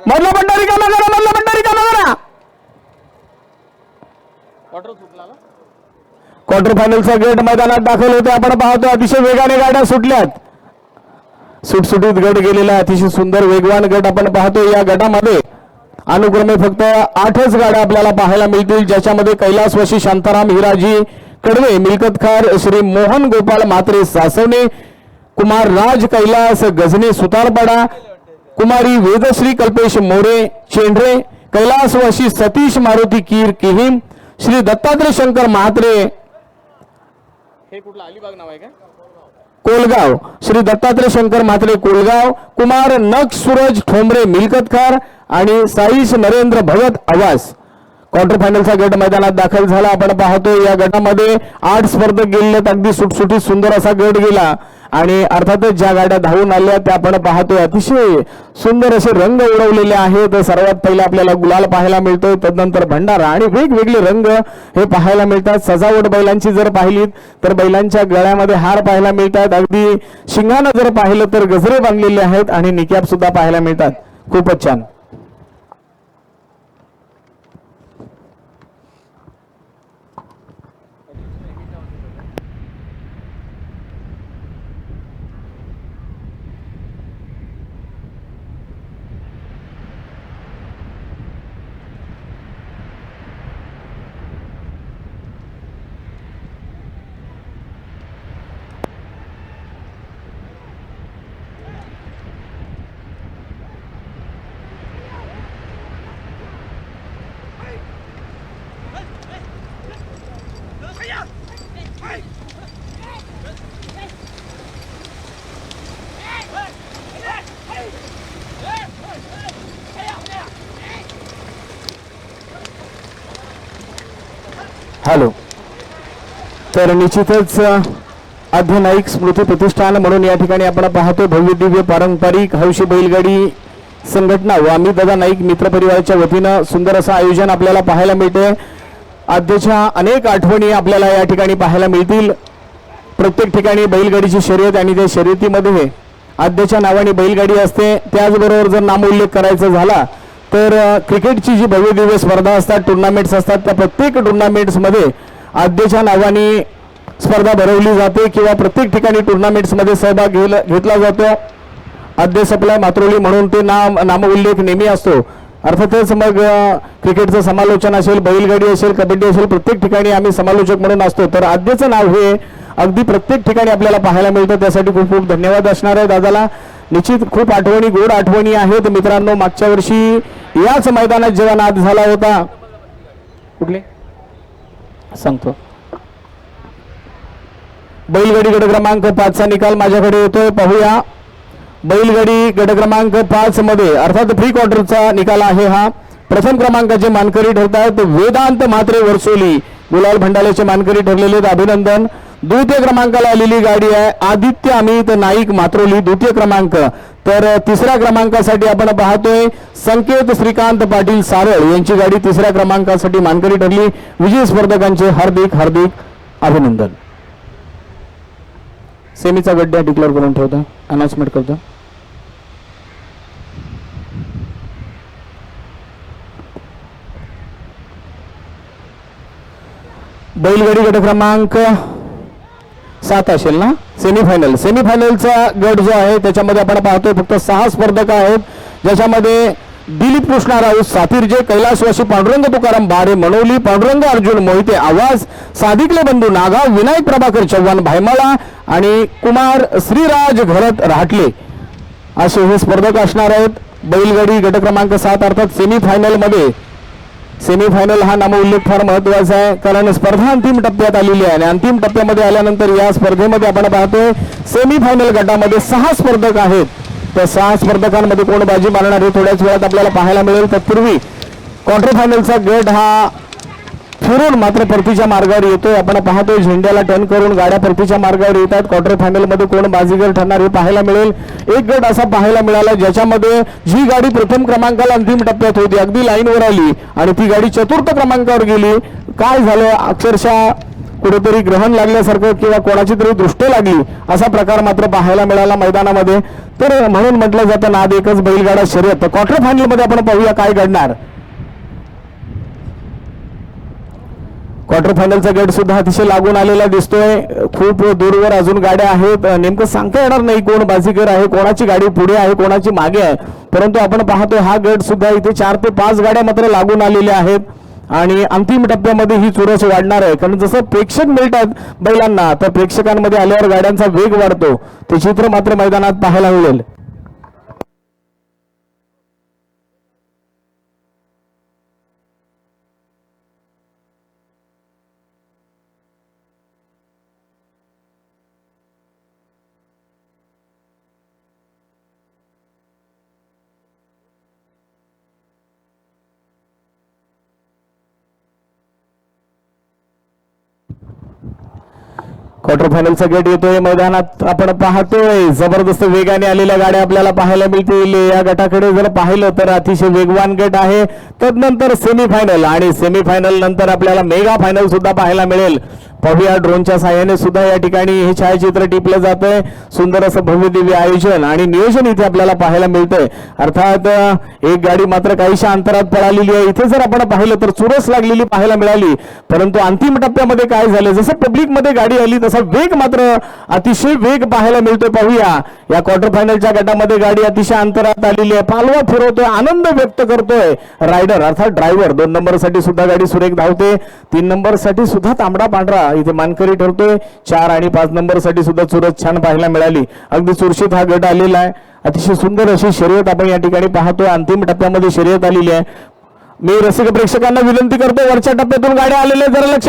मधला बंडा रिकामा करा, मधला बंडा रिकामा करा. क्वार्टर फायनलचा गट मैदानात दाखल होते. आपण पाहतो अतिशय वेगाने गाड्या सुटल्यात. सुटसुटीत गट गेलेला अतिशय सुंदर वेगवान गट आपण पाहतो. या गटामध्ये अनुक्रमे फक्त 8च गाड्या आपल्याला पाहायला मिळतील, ज्याच्यामध्ये कैलासवासी शांताराम हिराजी कडवे मिल्कतखार, श्री मोहन गोपाळ म्हात्रे सासवणे, कुमार राज कैलास गजने सुतारपाडा, कुमारी वेदश्री कल्पेश मोरे चेंढरे, कैलासवासी सतीश मारुती कीर किहीम, श्री दत्तात्रय शंकर म्हात्रे हे कुठलं अलिबाग नाव आहे का कोलगाव, श्री दत्तात्रय शंकर म्हात्रे कोलगाव, कुमार नक्ष सूरज ठोंबरे मिल्कतखार आणि साईश नरेंद्र भगत आवास. क्वार्टर फायनलचा गट मैदानात दाखल झाला. आपण पाहतो या गटामध्ये 8 स्पर्धक गेले. अगदी सुटसुटीत सुंदर असा गट गेला आणि अर्थातच ज्या गाड्या धावून आल्या त्या आपण पाहतो अतिशय सुंदर असे रंग उडवलेले आहेत. सर्वात पहिले आपल्याला गुलाल पाहायला मिळतोय, तदनंतर भंडारा आणि वेगवेगळे रंग हे पाहायला मिळतात. सजावट बैलांची जर पाहिलीत तर बैलांच्या गळ्यामध्ये हार पाहायला मिळतात. अगदी शिंगानं जर पाहिलं तर गजरे बांधलेले आहेत आणि निकॅप सुद्धा पाहायला मिळतात. खूपच छान. हॅलो. तर निश्चितच आद्यनाईक स्मृती प्रतिष्ठान म्हणून या ठिकाणी आपण पाहतो भव्य दिव्य पारंपरिक हौशी बैलगाडी संघटना व आम्ही दादा नाईक मित्र परिवाराच्या वतीनं सुंदर असं आयोजन आपल्याला पाहायला मिळते. आद्यच्या अनेक आठवणी आपल्याला या ठिकाणी पाहायला मिळतील. प्रत्येक ठिकाणी बैलगाडीची शर्यत आणि त्या शर्यतीमध्ये आद्यच्या नावाने बैलगाडी असते. त्याचबरोबर जर नामोल्लेख करायचा झाला तर क्रिकेटची जी भव्य दिव्य स्पर्धा असतात, टुर्नामेंट्स असतात, त्या प्रत्येक टुर्नामेंट्समध्ये आद्यच्या नावाने स्पर्धा भरवली जाते किंवा प्रत्येक ठिकाणी टुर्नामेंट्समध्ये सहभाग घेतला जातो. आद्य सप्लाय मात्रोली म्हणून ते नामोल्लेख नेहमी असतो. अर्थातच मग क्रिकेटचं समालोचन असेल, बैलगाडी असेल, कबड्डी असेल, प्रत्येक ठिकाणी आम्ही समालोचक म्हणून असतो. तर आद्यचं नाव हे अगदी प्रत्येक ठिकाणी आपल्याला पाहायला मिळतं. त्यासाठी खूप खूप धन्यवाद असणार आहे दादाला. निश्चित खूप आठवणी, गोड आठवणी आहेत मित्रांनो. मागच्या वर्षी याच मैदानात जेव्हा नाद झाला होता, कुठले सांगतो, बैलगाडी गट क्रमांक 5 चा निकाल माझ्याकडे येतोय, पाहूया. बैलगाडी गट क्रमांक 5 मध्ये अर्थात प्री क्वार्टरचा निकाल आहे हा. प्रथम क्रमांकाचे मानकरी ठरतात वेदांत म्हात्रे वर्सोली, गुलाल भंडाल्याचे मानकरी ठरलेले, अभिनंदन. द्वितीय क्रमांकाला आलेली गाडी आहे आदित्य अमित नाईक मात्रोली, द्वितीय क्रमांक. तर तिसऱ्या क्रमांकासाठी आपण पाहतोय संकेत श्रीकांत पाटील सारळ यांची गाडी तिसऱ्या क्रमांकासाठी मानकरी ठरली. विजयी स्पर्धकांचे हार्दिक हार्दिक अभिनंदन. सेमीचा गड्डा डिक्लेअर करून ठेवता, अनाउन्समेंट करतो. बैलगाडी गट क्रमांक 7 असेल ना, सेमीफायनलचा गट जो आहे त्याच्यामध्ये आपण पाहतोय फक्त 6 स्पर्धक आहेत, ज्याच्यामध्ये दिलीप कृष्णा राऊत सातिर्जे, कैलासवासी पांडुरंग तुकाराम बाडे मनोली, पांडुरंग अर्जुन मोहिते आवाज, सादिकले बंधू नागाव, विनायक प्रभाकर चव्हाण भायमाळा आणि कुमार श्रीराज घरत राहटले असे हे स्पर्धक असणार आहेत. बैलगाडी गट क्रमांक 7 अर्थात सेमीफायनल हा नामोल्लेख फार महत्वाचा आहे, कारण स्पर्धा अंतिम टप्प्यात आलेली आहे आणि अंतिम टप्प्यामध्ये आल्यानंतर या स्पर्धेमध्ये आपण पाहतोय सेमीफायनल गटामध्ये 6 स्पर्धक आहेत. त्या 6 स्पर्धकांमध्ये कोण बाजी मारणार हे थोड्याच वेळात आपल्याला पाहायला मिळेल. तत्पूर्वी क्वार्टर फायनलचा गट हा फिरून मात्र परतीच्या मार्गावर येतोय. आपण पाहतोय झेंड्याला टर्न करून गाड्या परतीच्या मार्गावर येतात. क्वार्टर फायनल मध्ये कोण बाजीगर ठरणार हे पाहायला मिळेल. एक गट असा पाहायला मिळाला ज्याच्यामध्ये जी गाडी प्रथम क्रमांकाला अंतिम टप्प्यात होती अगदी लाईनवर आली आणि ती गाडी चतुर्थ क्रमांकावर गेली. काय झालं, अक्षरशः कुठेतरी ग्रहण लागल्यासारखं किंवा कोणाची तरी दृष्टी लागली असा प्रकार मात्र पाहायला मिळाला मैदानामध्ये. तर म्हणून म्हटलं जातं नाद एकच बैलगाडा शर्यत. क्वार्टर फायनल मध्ये आपण पाहूया काय घडणार. क्वार्टर फायनलचा गट सुद्धा अतिशय लागून आलेला दिसतोय. खूप दूरवर अजून गाड्या आहेत. नेमकं सांगता येणार नाही कोण बाजीगर आहे, कोणाची गाडी पुढे आहे, कोणाची मागे आहे. परंतु आपण पाहतोय हा गट सुद्धा इथे 4 ते 5 गाड्या मात्र लागून आलेल्या आहेत आणि अंतिम टप्प्यामध्ये ही चुरस वाढणार आहे. कारण जसं प्रेक्षक मिळतात बैलांना, तर प्रेक्षकांमध्ये आल्यावर गाड्यांचा वेग वाढतो. ते चित्र मात्र मैदानात पाहायला मिळेल. क्वार्टर फायनलचा गेट येतोय मैदानात. आपण पाहतोय जबरदस्त वेगाने आलेल्या गाड्या आपल्याला पाहायला मिळतील. या गटाकडे जर पाहिलं तर अतिशय वेगवान गट आहे. तदनंतर सेमीफायनल आणि सेमीफायनल नंतर आपल्याला मेगा फायनल सुद्धा पाहायला मिळेल. पाहूया ड्रोनच्या साहाय्याने सुद्धा या ठिकाणी हे छायाचित्र टिपलं जातंय. सुंदर असं भव्य दिव्य आयोजन आणि नियोजन इथे आपल्याला पाहायला मिळतंय. अर्थात एक गाडी मात्र काहीशा अंतरात पळालेली आहे. इथे जर आपण पाहिलं तर चुरस लागलेली पाहायला मिळाली. परंतु अंतिम टप्प्यामध्ये काय झालं, जसं पब्लिक मध्ये गाडी आली तसा वेग मात्र अतिशय वेग पाहायला मिळतोय. पाहूया या क्वार्टर फायनलच्या गटामध्ये गाडी अतिशय अंतरात आलेली आहे. पालवा फिरवतोय, आनंद व्यक्त करतोय रायडर अर्थात ड्रायव्हर. 2 नंबर साठी सुद्धा गाडी सुरेख धावते. 3 नंबर साठी सुद्धा तांबडा पांढरा इथे मानकरी ठरतोय. 4 आणि 5 नंबर साठी सुद्धा चुरस छान पाहायला मिळाली. अगदी चुरशीत हा गट आलेला आहे. अतिशय सुंदर अशी शर्यत आपण या ठिकाणी पाहतोय. अंतिम टप्प्यामध्ये शर्यत आलेली आहे. मी रसिक प्रेक्षकांना विनंती करतो, वरच्या टप्प्यातून गाड्या आलेल्या जरा लक्ष